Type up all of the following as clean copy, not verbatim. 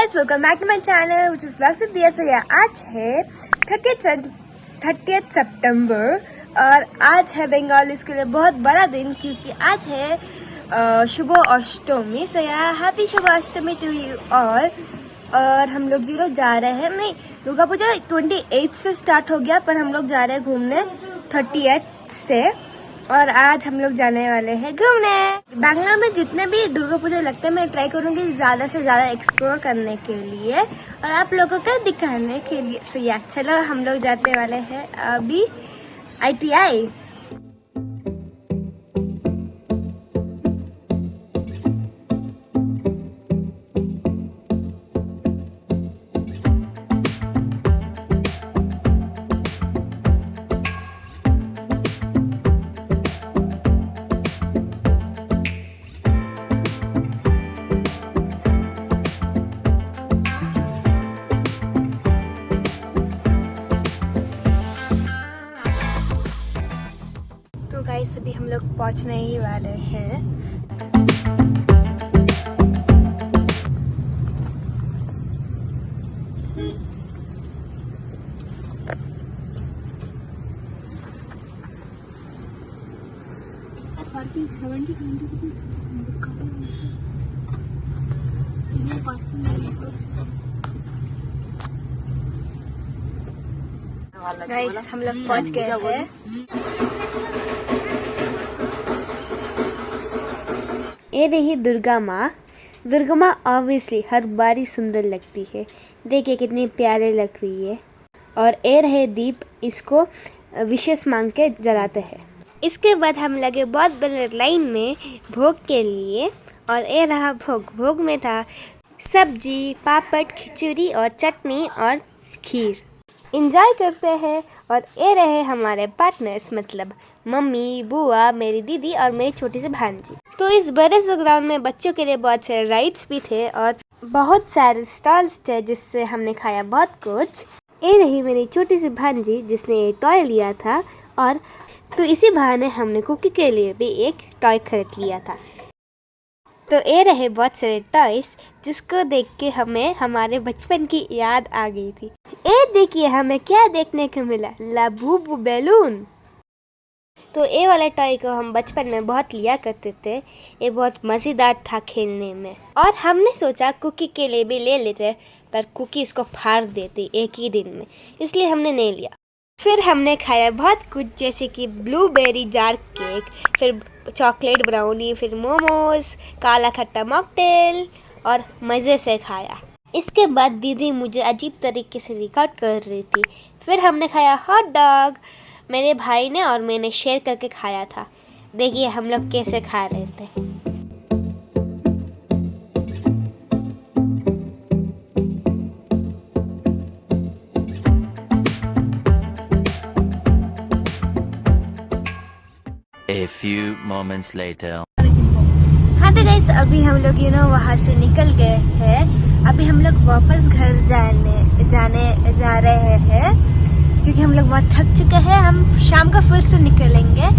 Guys, welcome back to my channel which is vlogs with Diya. So आज है 30th सितंबर और आज है बंगालीज के लिए बहुत बड़ा दिन क्योंकि आज है शुभ अष्टमी। सो happy Shubh Ashtami to you all. और हम लोग जा रहे हैं, नहीं दुर्गा पूजा 28 से स्टार्ट हो गया पर हम लोग जा रहे हैं घूमने 30th से। और आज हम लोग जाने वाले हैं घूमने। बैंगलोर में जितने भी दुर्गा पूजा लगते हैं मैं ट्राई करूंगी ज्यादा से ज्यादा एक्सप्लोर करने के लिए और आप लोगों को दिखाने के लिए। सो चलो हम लोग जाने वाले हैं अभी ITI। गाइस अभी हम लोग पहुंचने ही वाले हैं। पार्किंग 70-20 गाइस हम लोग पहुंच गए हैं। ये रही दुर्गा माँ। दुर्गा माँ ऑब्वियसली हर बारी सुंदर लगती है, देखिए कितनी प्यारे लग रही है। और ये रहे दीप, इसको विशेष मांग के जलाते हैं। इसके बाद हम लगे बहुत बड़े लाइन में भोग के लिए और ये रहा भोग। भोग में था सब्जी, पापड़, खिचड़ी और चटनी और खीर। इंजॉय करते हैं। और ये रहे हमारे पार्टनर्स, मतलब मम्मी, बुआ, मेरी दीदी और मेरी छोटी सी भांजी। तो इस बड़े से ग्राउंड में बच्चों के लिए बहुत सारे राइड्स भी थे और बहुत सारे स्टॉल्स थे जिससे हमने खाया बहुत कुछ। ये रही मेरी छोटी सी भांजी जिसने ये टॉय लिया था और तो इसी बहाने हमने कुकी के लिए भी एक टॉय खरीद लिया था। तो ये रहे बहुत सारे टॉयस जिसको देख के हमें हमारे बचपन की याद आ गई थी। ये देखिए हमें क्या देखने को मिला, लाबूबू बैलून। तो ये वाले टॉय को हम बचपन में बहुत लिया करते थे, ये बहुत मज़ेदार था खेलने में। और हमने सोचा कुकी के लिए भी ले लेते पर कुकी इसको फाड़ देती एक ही दिन में, इसलिए हमने नहीं लिया। फिर हमने खाया बहुत कुछ जैसे कि ब्लूबेरी जार केक, फिर चॉकलेट ब्राउनी, फिर मोमोज, काला खट्टा मॉकटेल और मज़े से खाया। इसके बाद दीदी मुझे अजीब तरीके से रिकॉर्ड कर रही थी। फिर हमने खाया हॉट डॉग, मेरे भाई ने और मैंने शेयर करके खाया था। देखिए हम लोग कैसे खा रहे थे। A few moments later. हाँ तो गाइस अभी हम लोग वहाँ से निकल गए हैं। अभी हम लोग वापस घर जा रहे हैं क्योंकि हम लोग बहुत थक चुके हैं। हम शाम को फिर से निकलेंगे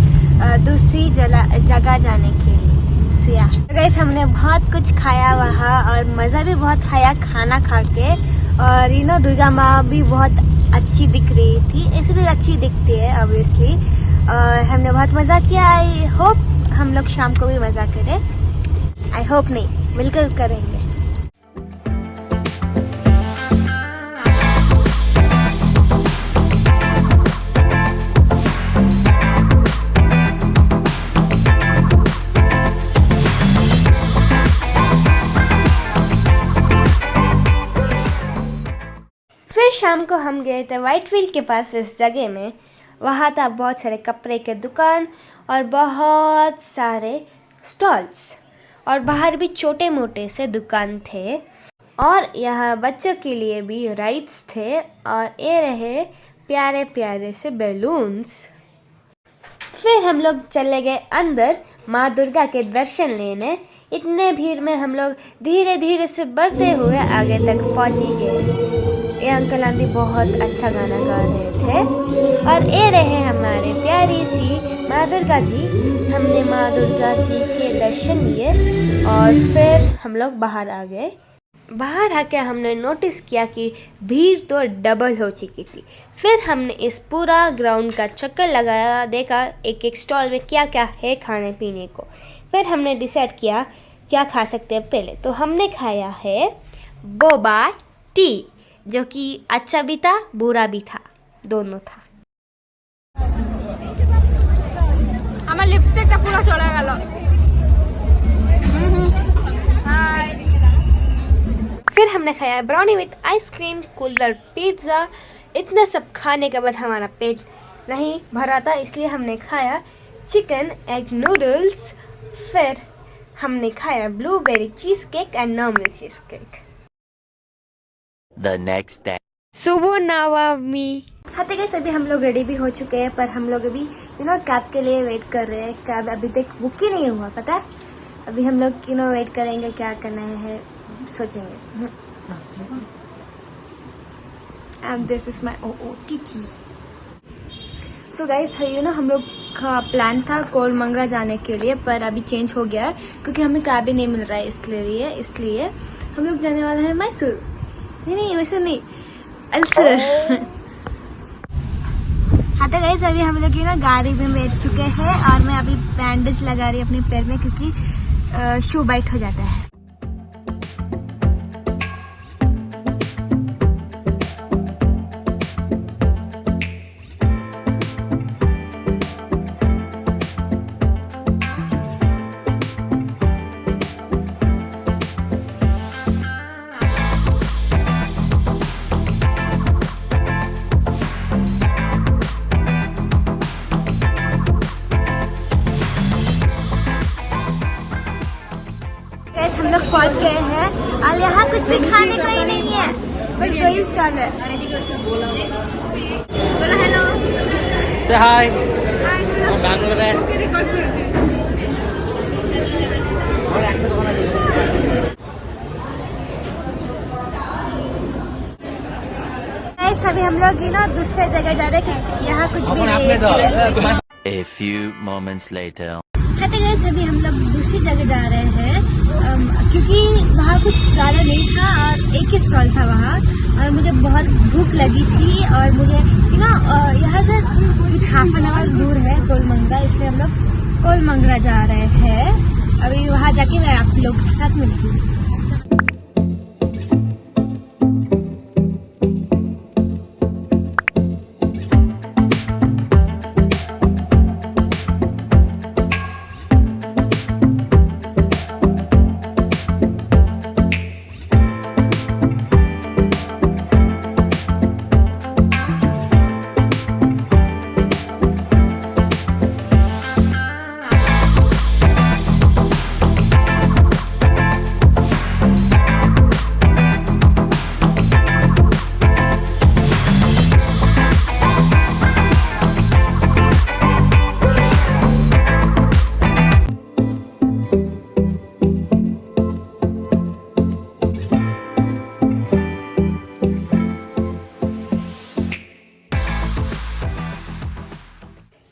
दूसरी जगह जाने के लिए। तो गाइस हमने बहुत कुछ खाया वहाँ और मज़ा भी बहुत आया खाना खा के। और दुर्गा माँ भी बहुत अच्छी दिख रही थी, ऐसे भी अच्छी दिखती है ऑब्वियसली। और हमने बहुत मज़ा किया। आई होप हम लोग शाम को भी मज़ा करें। आई होप नहीं, बिल्कुल करेंगे। फिर शाम को हम गए थे व्हाइटफील्ड के पास इस जगह में। वहाँ था बहुत सारे कपड़े के दुकान और बहुत सारे स्टॉल्स और बाहर भी छोटे मोटे से दुकान थे। और यहाँ बच्चों के लिए भी राइड्स थे और ये रहे प्यारे प्यारे से बैलून्स। फिर हम लोग चले गए अंदर माँ दुर्गा के दर्शन लेने। इतने भीड़ में हम लोग धीरे धीरे से बढ़ते हुए आगे तक पहुँच ही गए। ये अंकल आंटी बहुत अच्छा गाना गा रहे थे। और ये रहे हमारे प्यारी सी माँ दुर्गा जी। हमने माँ दुर्गा जी के दर्शन लिए और फिर हम लोग बाहर आ गए। बाहर आके हमने नोटिस किया कि भीड़ तो डबल हो चुकी थी। फिर हमने इस पूरा ग्राउंड का चक्कर लगाया, देखा एक एक स्टॉल में क्या क्या है खाने पीने को। फिर हमने डिसाइड किया क्या खा सकते हैं पहले। तो हमने खाया है बोबा टी, जो कि अच्छा भी था बुरा भी था, दोनों था। আমার লিপস্টিকটা পুরো চলে গেল। फिर हमने खाया brownie with ice cream, cooler pizza. इतना सब खाने के बाद हमारा पेट नहीं भरा था, इसलिए हमने खाया चिकन एग नूडल्स। फिर हमने खाया blueberry cheese cake and normal cheese cake. The next day. सुबह नवमी। हाँ तो गाइस, अभी हम लोग रेडी भी हो चुके हैं, पर हम लोग अभी कैब के लिए वेट कर रहे हैं। कैब अभी तक बुक ही नहीं हुआ, पता है। अभी हम लोग वेट करेंगे, क्या करना है सोचेंगे। And this is my OOTT। So guys, हम लोग का प्लान था कोलमंगला जाने के लिए, पर अभी चेंज हो गया है क्योंकि हमें कैब ही नहीं मिल रहा है। इसलिए हम लोग जाने वाले हैं मैसूर। नहीं वैसे नहीं, अल्सर। हाँ तो गाइस, अभी हम लोग गाड़ी में बैठ चुके हैं और मैं अभी बैंडेज लगा रही अपने पैर में क्योंकि शू बाइट हो जाता है। हम लोग पहुंच गए हैं और यहाँ कुछ भी खाने का ही नहीं है, बस वही स्टॉल है। बोलो हेलो, से हाय, हम बैंगलोर है। अभी हम लोग दूसरे जगह जा रहे हैं, यहाँ कुछ भी नहीं है। A few moments later. हाँ तो गाइस, अभी हम लोग दूसरी जगह जा रहे हैं क्योंकि वहाँ कुछ ज़्यादा नहीं था और एक ही स्टॉल था वहाँ, और मुझे बहुत भूख लगी थी और मुझे यहाँ से कुछ हाफ एन आवर दूर है कोलमंगला, इसलिए हम लोग कोलमंगला जा रहे हैं। अभी वहाँ जाके मैं आप लोग के साथ मिलती हूँ।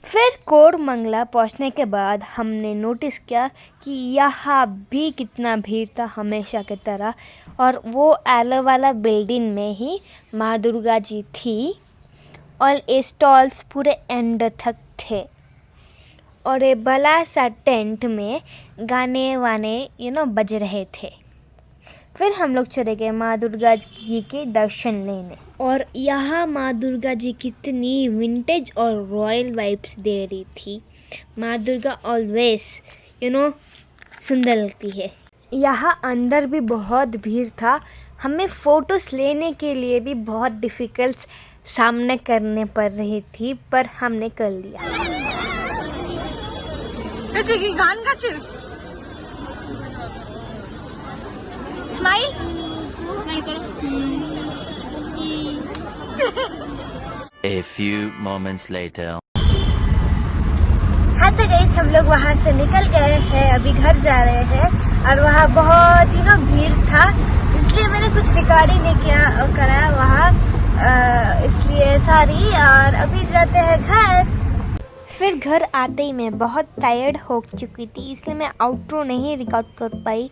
फिर कोलमंगला पहुंचने के बाद हमने नोटिस किया कि यहाँ भी कितना भीड़ था हमेशा की तरह, और वो एलो वाला बिल्डिंग में ही माँ दुर्गा जी थी और ये स्टॉल्स पूरे एंड तक थे, और ये बड़ा सा टेंट में गाने वाने बज रहे थे। फिर हम लोग चले गए माँ दुर्गा जी के दर्शन लेने, और यहाँ माँ दुर्गा जी कितनी विंटेज और रॉयल वाइब्स दे रही थी। माँ दुर्गा ऑलवेज सुंदर लगती है। यहाँ अंदर भी बहुत भीड़ था, हमें फ़ोटोज़ लेने के लिए भी बहुत डिफ़िकल्ट सामने करने पड़ रही थी, पर हमने कर लिया। गान गाचिस smile A few moments later. हाँ तो गाइस, हम लोग वहाँ से निकल गए हैं, अभी घर जा रहे हैं, और वहाँ बहुत भीड़ था, इसलिए मैंने कुछ रिकॉर्डिंग नहीं कराया वहाँ, इसलिए सॉरी। और अभी जाते हैं घर। फिर घर आते ही मैं बहुत टायर्ड हो चुकी थी, इसलिए मैं आउट्रो नहीं रिकॉर्ड कर पाई।